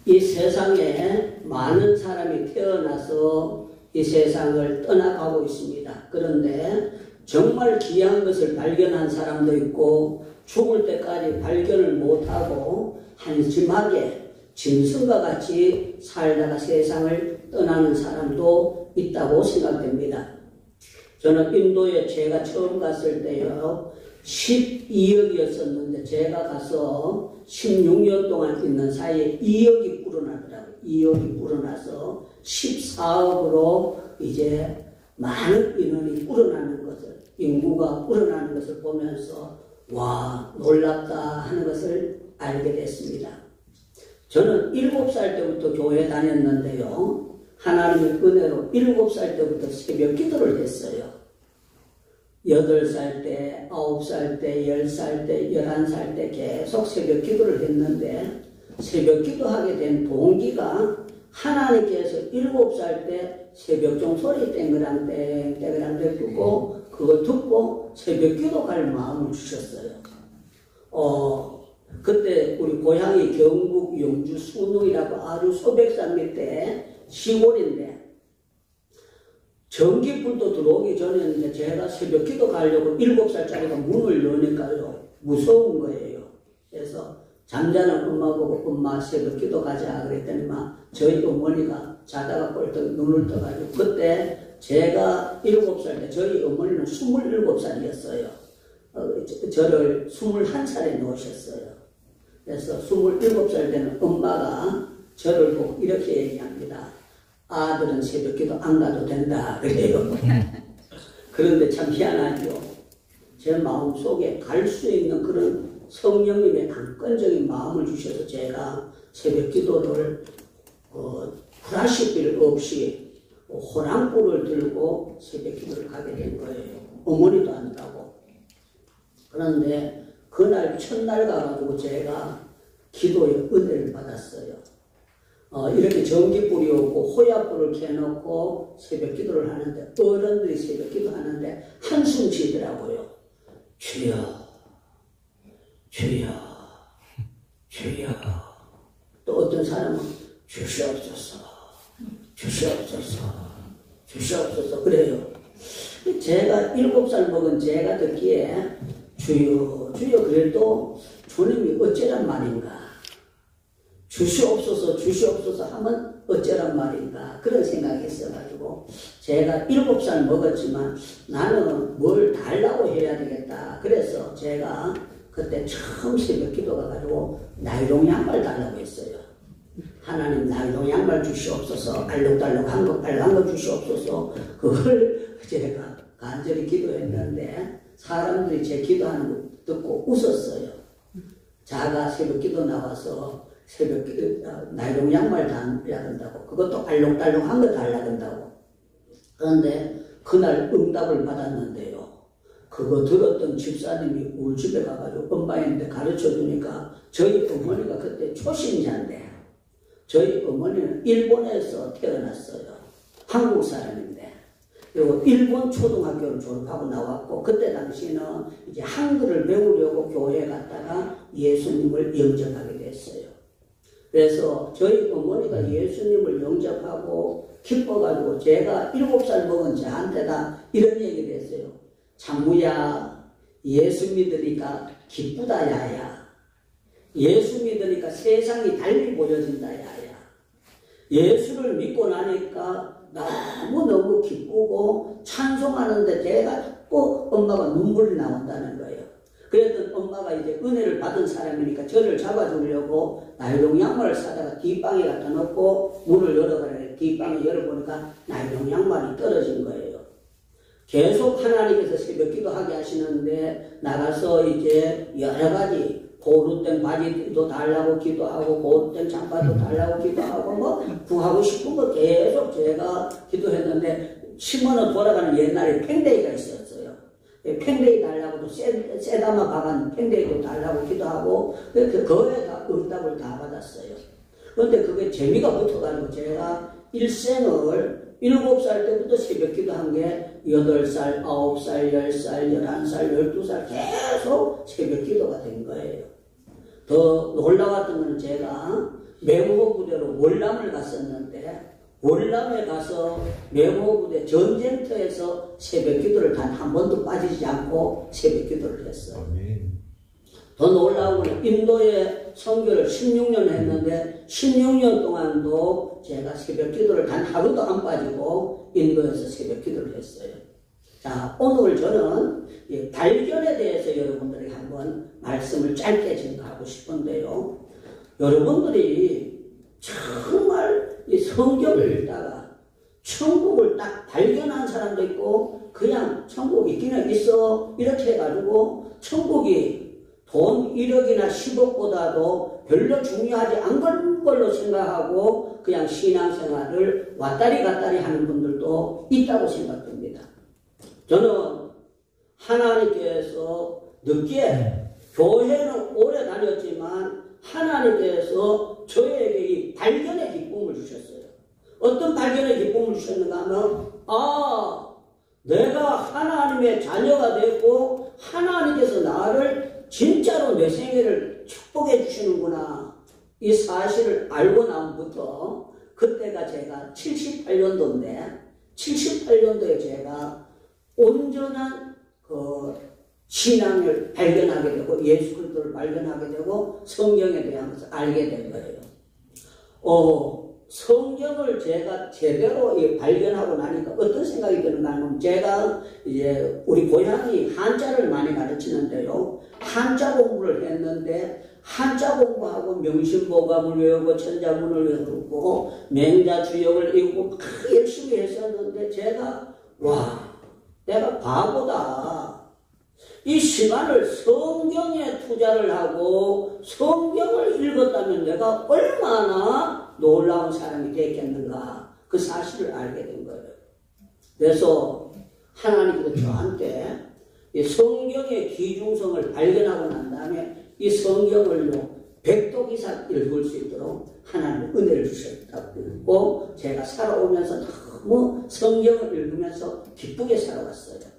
이 세상에 많은 사람이 태어나서 이 세상을 떠나가고 있습니다. 그런데 정말 귀한 것을 발견한 사람도 있고 죽을 때까지 발견을 못하고 한심하게 짐승과 같이 살다가 세상을 떠나는 사람도 있다고 생각됩니다. 저는 인도에 제가 처음 갔을 때요 12억이었었는데 제가 가서 16년 동안 있는 사이에 2억이 불어나더라고요. 2억이 불어나서 14억으로 이제 많은 인원이 불어나는 것을, 인구가 불어나는 것을 보면서 와 놀랍다 하는 것을 알게 됐습니다. 저는 7살 때부터 교회 다녔는데요. 하나님의 은혜로 7살 때부터 새벽 기도를 했어요. 8살 때, 9살 때, 10살 때, 11살 때 계속 새벽 기도를 했는데 새벽 기도하게 된 동기가 하나님께서 7살 때 새벽종 소리 땡그랑땡 땡그랑땡 듣고 그거 듣고 새벽 기도 갈 마음을 주셨어요. 그때 우리 고향이 경북 영주 순웅이라고 아주 소백산 밑에 시골인데 전기불도 들어오기 전에 제가 새벽 기도 가려고 7살짜리가 문을 여니까요 무서운 거예요. 그래서 잠자는 엄마 보고 엄마 새벽 기도 가자 그랬더니 저희 어머니가 자다가 꼴떡 눈을 떠가지고 그때 제가 7살 때 저희 어머니는 27살이었어요. 저를 21살에 놓으셨어요. 그래서 27살 되는 엄마가 저를 보고 이렇게 얘기합니다. 아들은 새벽 기도 안 가도 된다 그래요. 그런데 참 희한하죠. 제 마음속에 갈 수 있는 그런 성령님의 강건적인 마음을 주셔서 제가 새벽 기도를 후라시 필 없이 호랑불을 들고 새벽 기도를 가게 된 거예요. 어머니도 안다고. 그런데 그날 첫날 가가지고 제가 기도의 은혜를 받았어요. 이렇게 전기불이 오고 호야불을 켜놓고 새벽 기도를 하는데 어른들이 새벽 기도하는데 한숨 쉬더라고요. 주여 주여 주여. 또 어떤 사람은 주시옵소서 주시옵소서 주시옵소서 그래요. 제가 7살 먹은 제가 듣기에 주여 주여 그래도 주님이 어쩌란 말인가, 주시옵소서 주시옵소서 하면 어쩌란 말인가 그런 생각이 있어가지고 제가 7살 먹었지만 나는 뭘 달라고 해야 되겠다. 그래서 제가 그때 처음 새벽 기도 가가지고 나이롱 양말 달라고 했어요. 하나님 나이롱 양말 주시옵소서, 알록달록한 거 빨간 거 주시옵소서. 그걸 제가 간절히 기도했는데 사람들이 제 기도하는 거 듣고 웃었어요. 자가 새벽 기도 나와서 새벽 기도 나이롱 양말 달라고 한다고, 그것도 알록달록한 거 달라고 한다고. 그런데 그날 응답을 받았는데요. 그거 들었던 집사님이 우리 집에 가가지고 엄마인데 가르쳐 주니까 저희 어머니가 그때 초신자인데 저희 어머니는 일본에서 태어났어요. 한국 사람인데 그리고 일본 초등학교를 졸업하고 나왔고 그때 당시에는 이제 한글을 배우려고 교회에 갔다가 예수님을 영접하게 됐어요. 그래서 저희 어머니가 예수님을 영접하고 기뻐가지고 제가 7살 먹은 저한테다 이런 얘기를 했어요. 장무야, 예수 믿으니까 기쁘다 야야. 예수 믿으니까 세상이 달리 보여진다 야야. 예수를 믿고 나니까 너무너무 기쁘고 찬송하는데 제가 꼭 엄마가 눈물이 나온다는 거예요. 그랬더니 엄마가 이제 은혜를 받은 사람이니까 저를 잡아주려고 나이롱 양말을 사다가 뒷방에 갖다 놓고 문을 열어가지고 뒷방에 열어보니까 나이롱 양말이 떨어진 거예요. 계속 하나님께서 새벽 기도하게 하시는데 나가서 이제 여러 가지 고루땡 바지도 달라고 기도하고 고루땡 장바도 달라고 기도하고 뭐 구하고 싶은 거 계속 제가 기도했는데 치면은 돌아가는 옛날에 팽대기가 있었어요. 팽대기 달라고도 세다마 박은 팽대기도 달라고 기도하고 그거에 다 응답을 다 받았어요. 그런데 그게 재미가 붙어가지고 제가 일생을 7살 때부터 새벽 기도한 게 8살, 9살, 10살, 11살, 12살 계속 새벽 기도가 된 거예요. 더 놀라웠던 거는 제가 매무호 부대로 월남을 갔었는데 월남에 가서 메모부대 전쟁터에서 새벽 기도를 단 한 번도 빠지지 않고 새벽 기도를 했어요. 더 놀라운 건 인도에 선교를 16년 했는데 16년 동안도 제가 새벽 기도를 단 하루도 안 빠지고 인도에서 새벽 기도를 했어요. 자, 오늘 저는 이 발견에 대해서 여러분들에게 한번 말씀을 짧게 전하고 싶은데요. 여러분들이 정말 이 성경을 읽다가 천국을 딱 발견한 사람도 있고 그냥 천국이 있기는 있어 이렇게 해가지고 천국이 돈 1억이나 10억보다도 별로 중요하지 않은 걸로 생각하고 그냥 신앙생활을 왔다리 갔다리 하는 분들도 있다고 생각됩니다. 저는 하나님께서 늦게 교회는 오래 다녔지만 하나님께서 저에게 이 발견의 기쁨을 주셨어요. 어떤 발견의 기쁨을 주셨는가 하면 내가 하나님의 자녀가 됐고 하나님께서 나를 진짜로 내 생애를 축복해 주시는구나. 이 사실을 알고 나부터 그때가 제가 78년도인데 78년도에 제가 온전한 그 신앙을 발견하게 되고 예수 그리스도를 발견하게 되고 성경에 대한 것을 알게 된 거예요. 성경을 제가 제대로 발견하고 나니까 어떤 생각이 드는가 하면 제가 이제 우리 고향이 한자를 많이 가르치는데요. 한자 공부를 했는데 한자 공부하고 명심보감을 외우고 천자문을 외우고 맹자주역을 읽고 열심히 했었는데 제가 내가 바보다. 이 시간을 성경에 투자를 하고 성경을 읽었다면 내가 얼마나 놀라운 사람이 되겠는가 그 사실을 알게 된 거예요. 그래서 하나님께서 저한테 이 성경의 귀중성을 발견하고 난 다음에 이 성경을요 100독 이상 읽을 수 있도록 하나님의 은혜를 주셨다고 제가 살아오면서 너무 성경을 읽으면서 기쁘게 살아왔어요.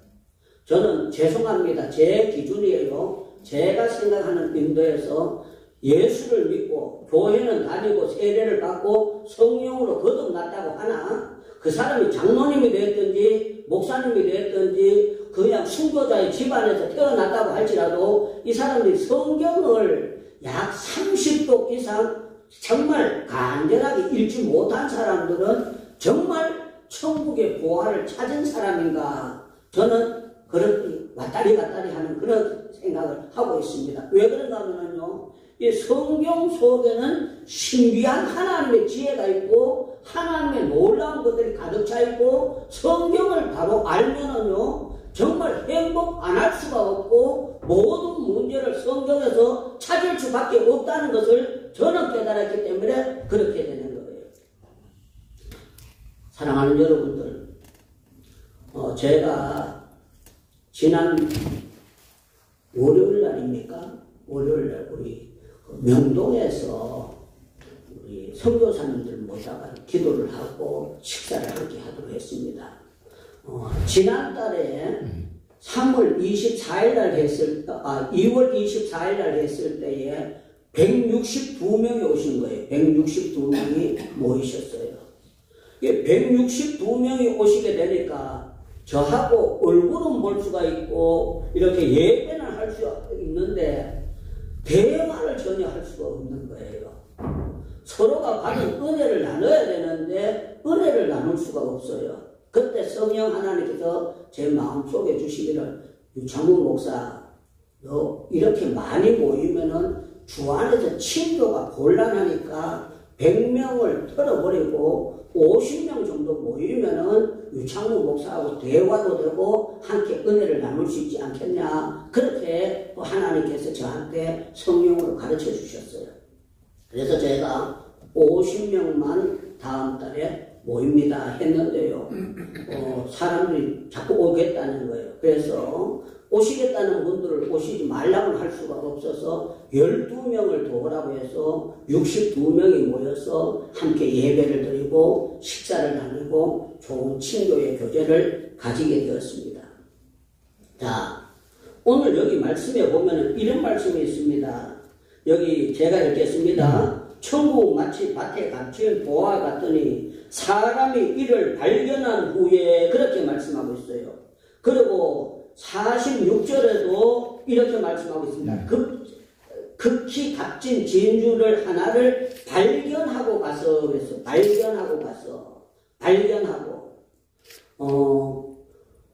저는 죄송합니다. 제 기준이에요. 제가 생각하는 인도에서 예수를 믿고 교회는 다니고 세례를 받고 성령으로 거듭났다고 하나 그 사람이 장로님이 됐든지 목사님이 됐든지 그냥 순교자의 집안에서 태어났다고 할지라도 이 사람들이 성경을 약 30독 이상 정말 간절하게 읽지 못한 사람들은 정말 천국의 보화를 찾은 사람인가 저는 그렇게 왔다리 갔다리 하는 그런 생각을 하고 있습니다. 왜 그런가 하면요, 이 성경 속에는 신비한 하나님의 지혜가 있고 하나님의 놀라운 것들이 가득 차 있고 성경을 바로 알면은요 정말 행복 안 할 수가 없고 모든 문제를 성경에서 찾을 수밖에 없다는 것을 저는 깨달았기 때문에 그렇게 되는 거예요. 사랑하는 여러분들, 제가 지난 월요일 날입니까? 월요일 날 우리 명동에서 우리 선교사님들 모여가 기도를 하고 식사를 함께 하도록 했습니다. 지난달에 3월 24일 날 했을 2월 24일 날 했을 때에 162명이 오신 거예요. 162명이 모이셨어요. 162명이 오시게 되니까 저하고 얼굴은 볼 수가 있고 이렇게 예배는 할 수 있는데 대화를 전혀 할 수가 없는 거예요. 서로가 받은 은혜를 나눠야 되는데 은혜를 나눌 수가 없어요. 그때 성령 하나님께서 제 마음속에 주시기를 유창문 목사 너 이렇게 많이 모이면은 주 안에서 친교가 곤란하니까 100명을 털어버리고 50명 정도 모이면은 유창문 목사하고 대화도 되고 함께 은혜를 나눌 수 있지 않겠냐. 그렇게 하나님께서 저한테 성령으로 가르쳐 주셨어요. 그래서 제가 50명만 다음 달에 모입니다 했는데요. 사람들이 자꾸 오겠다는 거예요. 그래서 오시겠다는 분들을 오시지 말라고 할 수가 없어서 12명을 도우라고 해서 62명이 모여서 함께 예배를 드리고 식사를 나누고 좋은 친교의 교제를 가지게 되었습니다. 자, 오늘 여기 말씀에 보면 이런 말씀이 있습니다. 여기 제가 읽겠습니다. 천국 마치 밭에 갇힌 보화 같더니 사람이 이를 발견한 후에 그렇게 말씀하고 있어요. 그리고 46절에도 이렇게 말씀하고 있습니다. 극히 값진 진주를 하나를 발견하고 가서 그랬어요. 발견하고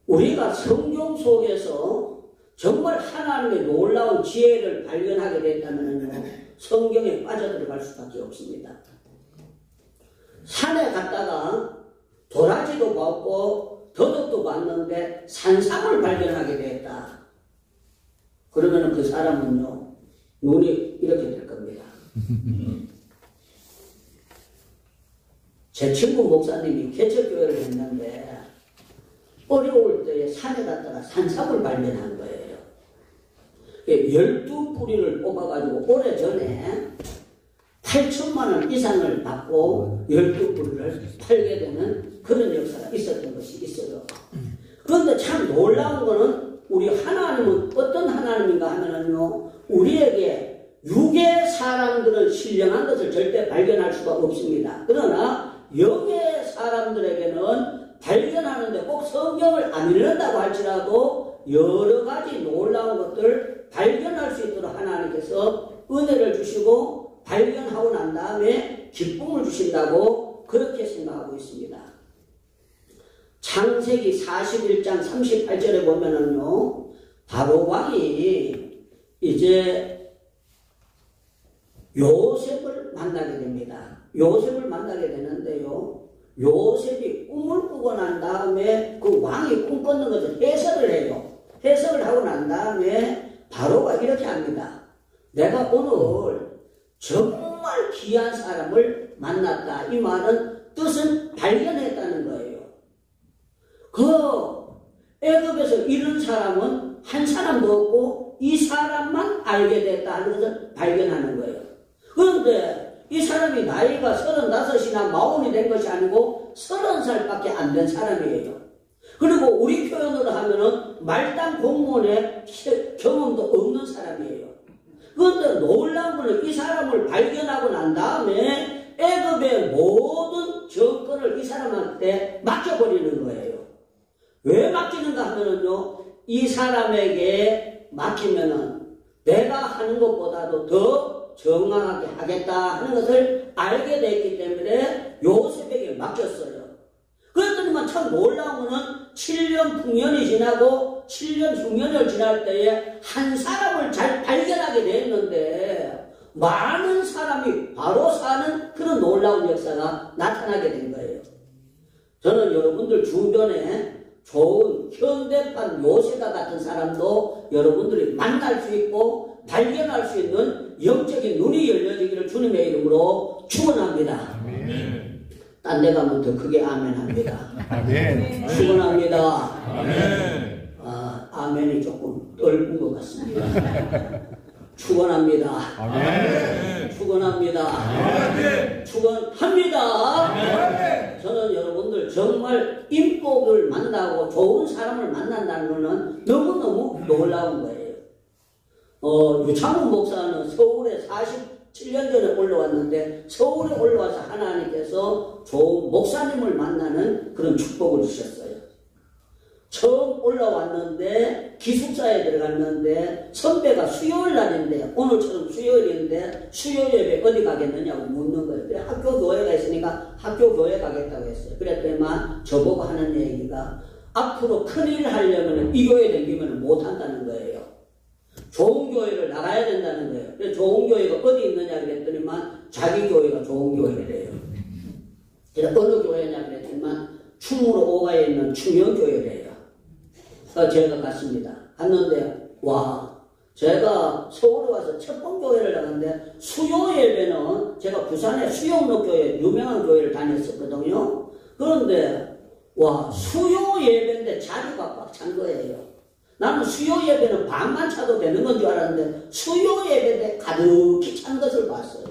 우리가 성경 속에서 정말 하나님의 놀라운 지혜를 발견하게 됐다면 성경에 빠져들어갈 수밖에 없습니다. 산에 갔다가 도라지도 봤고 더덕도 봤는데 산삼을 발견하게 됐다. 그러면 그 사람은요 눈이 이렇게 될 겁니다. 제 친구 목사님이 개척교회를 했는데 어려울 때에 산에 갔다가 산삼을 발견한 거예요. 12뿌리를 뽑아가지고 오래전에 8천만 원 이상을 받고 12뿌리를 팔게 되는 그런 역사가 있었던 것이 있어요. 그런데 참 놀라운 거는 우리 하나님은 어떤 하나님인가 하면은요, 우리에게 육의 사람들은 신령한 것을 절대 발견할 수가 없습니다. 그러나 영의 사람들에게는 발견하는데 꼭 성경을 안 읽는다고 할지라도 여러 가지 놀라운 것들 발견할 수 있도록 하나님께서 은혜를 주시고 발견하고 난 다음에 기쁨을 주신다고 그렇게 생각하고 있습니다. 창세기 41장 38절에 보면은요, 바로 왕이 이제 요셉을 만나게 됩니다. 요셉을 만나게 되는데요, 요셉이 꿈을 꾸고 난 다음에 그 왕이 꿈 꿨는 것을 해석을 해요. 해석을 하고 난 다음에 바로가 이렇게 합니다. 내가 오늘 정말 귀한 사람을 만났다. 이 말은 뜻은 발견했다는 거예요. 그 애굽에서 이런 사람은 한 사람도 없고 이 사람만 알게 됐다 하는 것을 발견하는 거예요. 그런데 이 사람이 나이가 35이나 40이 된 것이 아니고 30살밖에 안 된 사람이에요. 그리고 우리 표현으로 하면은 말단 공무원의 경험도 없는 사람이에요. 그런데 놀라운 것은 이 사람을 발견하고 난 다음에 애굽의 모든 정권을 이 사람한테 맡겨버리는 거예요. 왜 맡기는가 하면은요, 이 사람에게 맡기면은 내가 하는 것보다도 더 정확하게 하겠다 하는 것을 알게 됐기 때문에 요셉에게 맡겼어요. 그랬더니만 참 놀라운 거는 7년 풍년이 지나고 7년 흉년을 지날 때에 한 사람을 잘 발견하게 됐는데 많은 사람이 바로 사는 그런 놀라운 역사가 나타나게 된 거예요. 저는 여러분들 주변에 좋은 현대판 요셉과 같은 사람도 여러분들이 만날 수 있고 발견할 수 있는 영적인 눈이 열려지기를 주님의 이름으로 축원합니다. 딴 데 가면 더 크게 아멘 합니다. 아멘. 축원합니다. 아멘. 아멘이 조금 넓은 것 같습니다. 축원합니다. 아멘. 축원합니다. 아멘. 축원합니다. 아멘. 저는 여러분들 정말 인복을 만나고 좋은 사람을 만난다는 것은 너무너무 놀라운 거예요. 유창훈 목사는 서울에 47년 전에 올라왔는데 서울에 올라와서 하나님께서 좋은 목사님을 만나는 그런 축복을 주셨어요. 처음 올라왔는데 기숙사에 들어갔는데 선배가 수요일 날인데 오늘처럼 수요일인데 수요 예배 어디 가겠느냐고 묻는 거예요. 그래 학교 교회가 있으니까 학교 교회 가겠다고 했어요. 그랬더니만 저보고 하는 얘기가 앞으로 큰일 하려면 이 교회 다니면 못한다는 거예요. 좋은 교회를 나가야 된다는 거예요. 그래서 좋은 교회가 어디 있느냐 그랬더니만 자기 교회가 좋은 교회래요. 그래서 어느 교회냐 그랬더니만 충무로 오가에 있는 충영교회래요. 제가 갔습니다. 갔는데 와, 제가 서울에 와서 첫 번 교회를 나갔는데 수요 예배는 제가 부산의 수영로교회 유명한 교회를 다녔었거든요. 그런데 와, 수요 예배인데 자리가 꽉 찬 거예요. 나는 수요 예배는 반만 차도 되는 건 줄 알았는데 수요 예배인데 가득히 찬 것을 봤어요.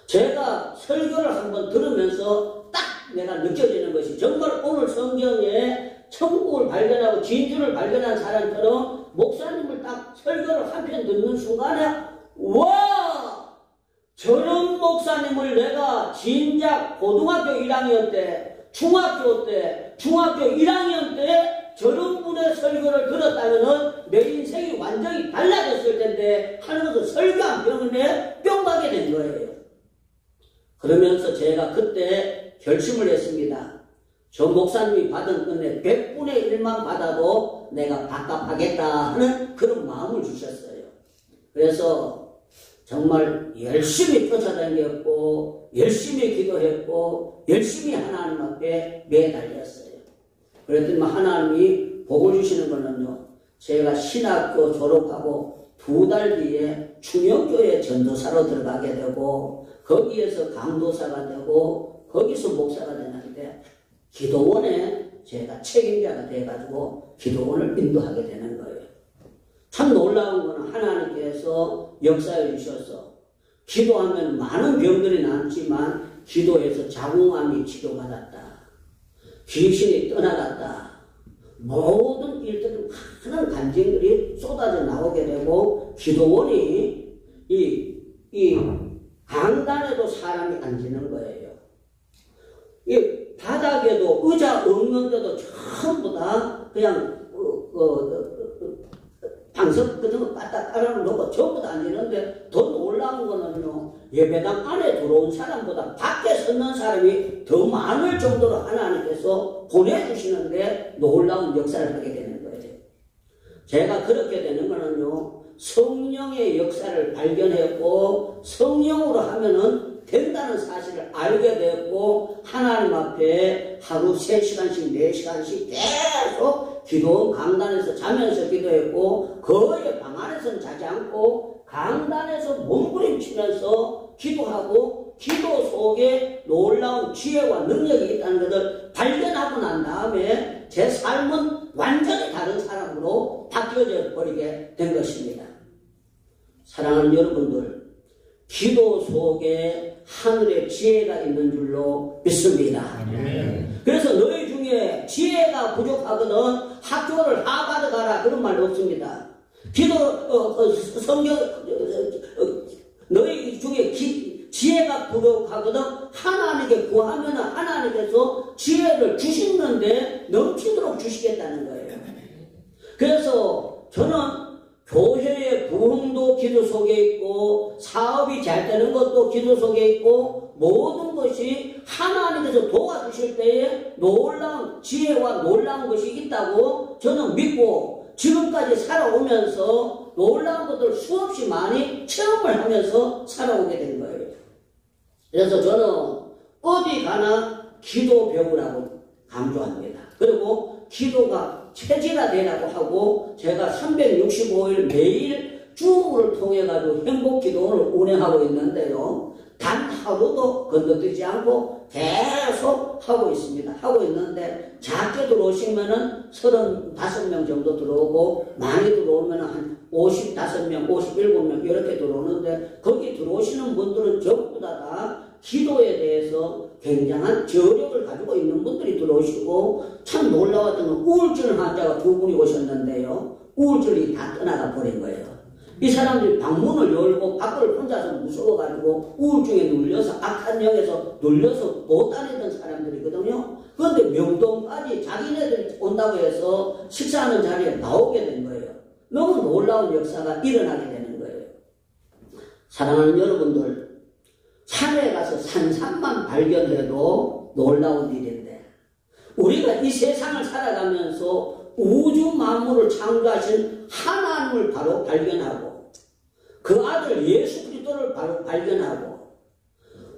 제가 설교를 한번 들으면서 딱 내가 느껴지는 것이 정말 오늘 성경에 천국을 발견하고 진주를 발견한 사람처럼 목사님을 딱 설교를 한 편 듣는 순간에 와! 저런 목사님을 내가 진작 고등학교 1학년 때, 중학교 1학년 때 저런 분의 설교를 들었다면은 내 인생이 완전히 달라졌을 텐데 하는 것은 설교한 병원에 뿅 가게 된 거예요. 그러면서 제가 그때 결심을 했습니다. 저 목사님이 받은 은혜 100분의 1만 받아도 내가 밥값하겠다 하는 그런 마음을 주셨어요. 그래서 정말 열심히 쫓아다녔고 열심히 기도했고 열심히 하나님 앞에 매달렸어요. 그랬더니 하나님이 복을 주시는 거는요, 제가 신학교 졸업하고 2달 뒤에 충영교회 전도사로 들어가게 되고 거기에서 강도사가 되고 거기서 목사가 되는데 기도원에 제가 책임자가 돼가지고 기도원을 인도하게 되는 거예요. 참 놀라운 거는 하나님께서 역사해 주셔서 기도하면 많은 병들이 낫지만 기도해서 자궁암이 치료받았다. 귀신이 떠나갔다. 모든 일들은 많은 간증들이 쏟아져 나오게 되고 기도원이 이 강단에도 사람이 앉는 거예요. 이 바닥에도 의자 없는데도 전부 다 그냥 방석 같은 거 갖다 깔아놓고 전부 다 앉는데 더 놀라운 거는요, 예배당 안에 들어온 사람보다 밖에 섰는 사람이 더 많을 정도로 하나님께서 보내주시는데 놀라운 역사를 하게 되는 거예요. 제가 그렇게 되는 거는요, 성령의 역사를 발견했고 성령으로 하면은 된다는 사실을 알게 되었고 하나님 앞에 하루 3시간씩 4시간씩 계속 기도 강단에서 자면서 기도했고 거의 방 안에서는 자지 않고 강단에서 몸부림치면서 기도하고 기도 속에 놀라운 지혜와 능력이 있다는 것을 발견하고 난 다음에 제 삶은 완전히 다른 사람으로 바뀌어져 버리게 된 것입니다. 사랑하는 여러분들, 기도 속에 하늘의 지혜가 있는 줄로 믿습니다. 그래서 너희 중에 지혜가 부족하거든 학교를 하바드 가라 그런 말 없습니다. 기도 성경 너희 중에 지혜가 부족하거든 하나님께 구하면 하나님께서 지혜를 주시는데 넘치도록 주시겠다는 거예요. 그래서 저는 교회의 부흥도 기도 속에 있고 사업이 잘 되는 것도 기도 속에 있고 모든 것이 하나님께서 도와주실 때에 놀라운 지혜와 놀라운 것이 있다고 저는 믿고 지금까지 살아오면서 놀라운 것들 수없이 많이 체험을 하면서 살아오게 된 거예요. 그래서 저는 어디 가나 기도 배우라고 강조합니다. 그리고 기도가 체질화되라고 하고 제가 365일 매일 줌을 통해 가지고 행복 기도를 운행하고 있는데요. 단 하루도 건너뛰지 않고 계속 하고 있습니다. 하고 있는데 작게 들어오시면은 35명 정도 들어오고 많이 들어오면 한 55명, 57명 이렇게 들어오는데 거기 들어오시는 분들은 전부 다 기도에 대해서 굉장한 저력을 가지고 있는 분들이 들어오시고 참 놀라웠던 건 우울증 환자가 2분이 오셨는데요. 우울증이 다 떠나가 버린 거예요. 이 사람들이 방문을 열고 밖을 혼자서 무서워가지고 우울증에 눌려서 악한 영에서 눌려서 못 다니던 사람들이거든요. 그런데 명동까지 자기네들이 온다고 해서 식사하는 자리에 나오게 된 거예요. 너무 놀라운 역사가 일어나게 되는 거예요. 사랑하는 여러분들, 산에 가서 산삼만 발견해도 놀라운 일인데 우리가 이 세상을 살아가면서 우주 만물을 창조하신 하나님을 바로 발견하고 그 아들 예수 그리스도를 바로 발견하고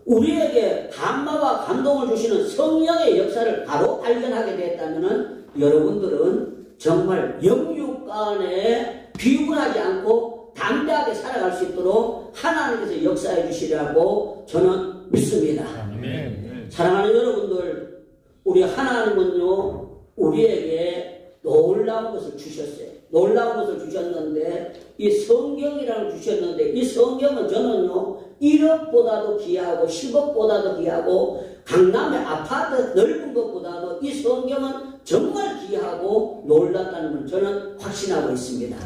우리에게 감마와 감동을 주시는 성령의 역사를 바로 발견하게 됐다면 여러분들은 정말 영육간에 비굴하지 않고 담대하게 살아갈 수 있도록 하나님께서 역사해 주시라고 저는 믿습니다. 아멘. 사랑하는 여러분들, 우리 하나님은요 우리에게 놀라운 것을 주셨어요. 놀라운 것을 주셨는데 이 성경이라고 주셨는데 이 성경은 저는요 1억보다도 귀하고 10억보다도 귀하고 강남의 아파트 넓은 것보다도 이 성경은 정말 귀하고 놀랍다는 걸 저는 확신하고 있습니다.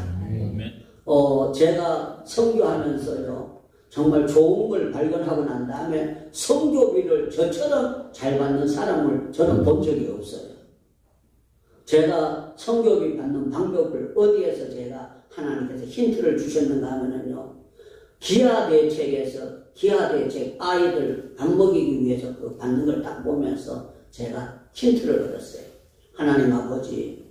제가 선교하면서요 정말 좋은 걸 발견하고 난 다음에 성교비를 저처럼 잘 받는 사람을 저는 본 적이 없어요. 제가 성교비 받는 방법을 어디에서 제가 하나님께서 힌트를 주셨는가 하면요. 기아대책에서 기아대책 아이들 밥 먹이기 위해서 그 받는 걸 딱 보면서 제가 힌트를 얻었어요. 하나님 아버지,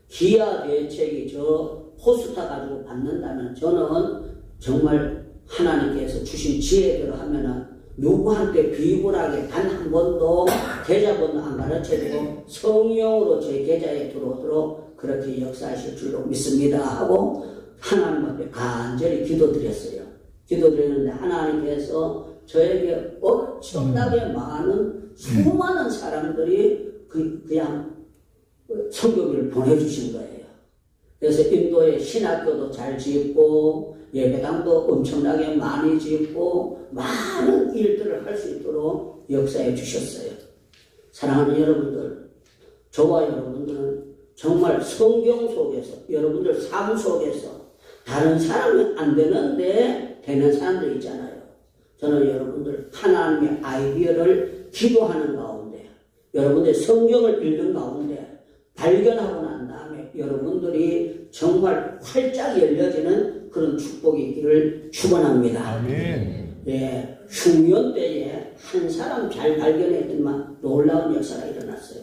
기아대책이 저 포스터 가지고 받는다면 저는 정말 하나님께서 주신 지혜대로 하면은 누구한테 비굴하게 단 한 번도 계좌번호 안 가르쳐주고 성령으로 제 계좌에 들어오도록 그렇게 역사하실 줄로 믿습니다 하고 하나님 앞에 간절히 기도드렸어요. 기도드렸는데 하나님께서 저에게 엄청나게 많은 수많은 사람들이 그냥 성교비를 보내주신 거예요. 그래서 인도에 신학교도 잘 짓고 예배당도 엄청나게 많이 짓고 많은 일들을 할 수 있도록 역사해 주셨어요. 사랑하는 여러분들, 저와 여러분들은 정말 성경 속에서 여러분들 삶 속에서 다른 사람은 안 되는데 되는 사람들 있잖아요. 저는 여러분들 하나님의 아이디어를 기도하는 가운데 여러분들 성경을 읽는 가운데 발견하고 난 다음에 여러분들이 정말 활짝 열려지는 그런 축복이 있기를 축원합니다. 아멘. 예, 흉년 때에 한 사람 잘 발견했더니만 놀라운 역사가 일어났어요.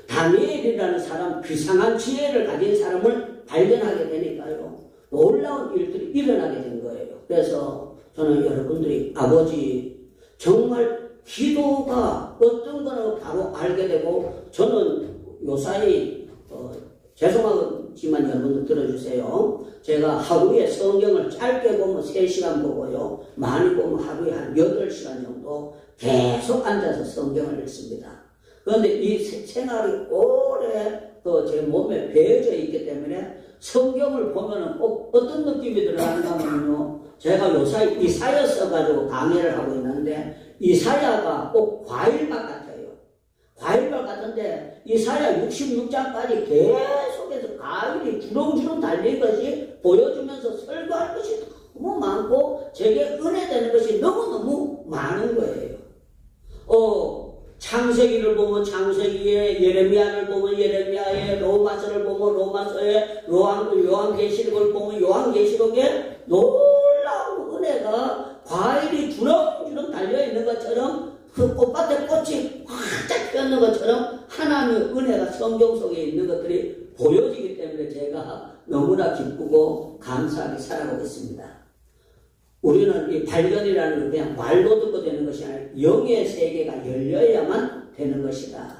다니엘이라는 사람, 비상한 지혜를 가진 사람을 발견하게 되니까요. 놀라운 일들이 일어나게 된 거예요. 그래서 저는 여러분들이 아버지 정말 기도가 어떤 거는 바로 알게 되고 저는 요사이 죄송하지만 여러분들 들어주세요. 제가 하루에 성경을 짧게 보면 3시간 보고요. 많이 보면 하루에 한 8시간 정도 계속 앉아서 성경을 읽습니다. 그런데 이 생활이 오래 제 몸에 배어져 있기 때문에 성경을 보면은 꼭 어떤 느낌이 들어가는가 하면요. 제가 요사이 이사야 써가지고 강의를 하고 있는데 이사야가 꼭 과일맛 같아요. 과일맛 같은데 이사야 66장까지 계속해서 과일이 주렁주렁 달린 것이 보여주면서 설교할 것이 너무 많고 제게 은혜되는 것이 너무너무 많은 거예요. 창세기를 보면 창세기에, 예레미야를 보면 예레미야에, 로마서를 보면 로마서에, 요한계시록을 보면 요한계시록에 놀라운 은혜가 과일이 주렁주렁 달려있는 것처럼 그 꽃밭에 꽃이 활짝 피었는 것처럼 하나님의 은혜가 성경 속에 있는 것들이 보여지기 때문에 제가 너무나 기쁘고 감사하게 살아가고 있습니다. 우리는 이 발견이라는 건 그냥 말로 듣고 되는 것이 아니라 영의 세계가 열려야만 되는 것이다.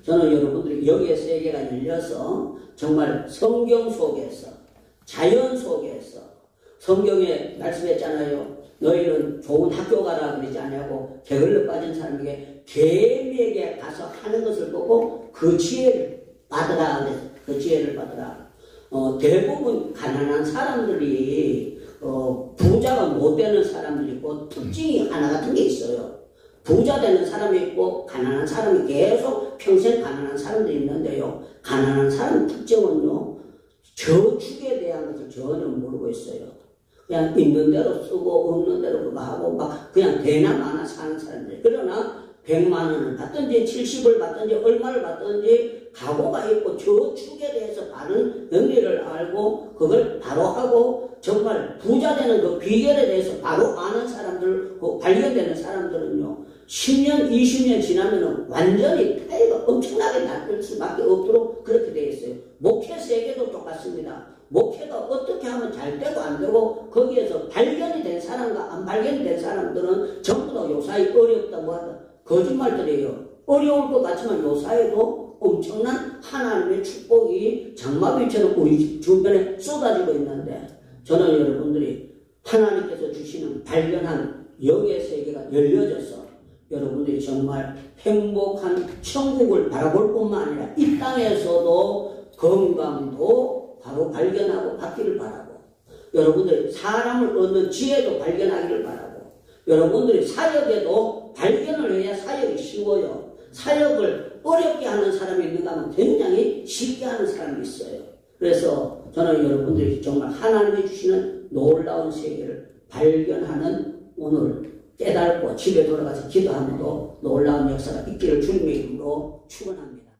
저는 여러분들이 영의 세계가 열려서 정말 성경 속에서 자연 속에서 성경에 말씀했잖아요. 너희는 좋은 학교 가라 그러지 않냐고 게을러 빠진 사람에게 개미에게 가서 하는 것을 보고 그 지혜를 받으라. 그 지혜를 받으라. 대부분 가난한 사람들이 부자가 못 되는 사람들이 있고 특징이 하나 같은 게 있어요. 부자 되는 사람이 있고 가난한 사람이 계속 평생 가난한 사람들이 있는데요. 가난한 사람 특징은요. 저축에 대한 것을 전혀 모르고 있어요. 그냥 있는 대로 쓰고 없는 대로 그거 하고 막 그냥 되나 마나 사는 사람들. 그러나 100만 원을 받든지 70을 받든지 얼마를 받든지 각오가 있고 저축에 대해서 바른 의미를 알고 그걸 바로 하고 정말 부자 되는 그 비결에 대해서 바로 아는 사람들, 그 발견되는 사람들은요 10년, 20년 지나면은 완전히 타이가 엄청나게 낮을 수밖에 없도록 그렇게 되어 있어요. 목회 세계도 똑같습니다. 목회가 어떻게 하면 잘 되고 안 되고 거기에서 발견이 된 사람과 안 발견이 된 사람들은 전부 다 요사이 어렵다 뭐하다 거짓말들이에요. 어려울 것 같지만 요사이도 엄청난 하나님의 축복이 장마비처럼 우리 주변에 쏟아지고 있는데 저는 여러분들이 하나님께서 주시는 발견한 영의 세계가 열려져서 여러분들이 정말 행복한 천국을 바라볼 뿐만 아니라 이 땅에서도 건강도 바로 발견하고 받기를 바라고 여러분들이 사람을 얻는 지혜도 발견하기를 바라고 여러분들이 사역에도 발견을 해야 사역이 쉬워요. 사역을 어렵게 하는 사람이 있는가 하면 굉장히 쉽게 하는 사람이 있어요. 그래서 저는 여러분들이 정말 하나님이 주시는 놀라운 세계를 발견하는 오늘 깨달고 집에 돌아가서 기도함으로 놀라운 역사가 있기를 주님의 이름으로 축원합니다.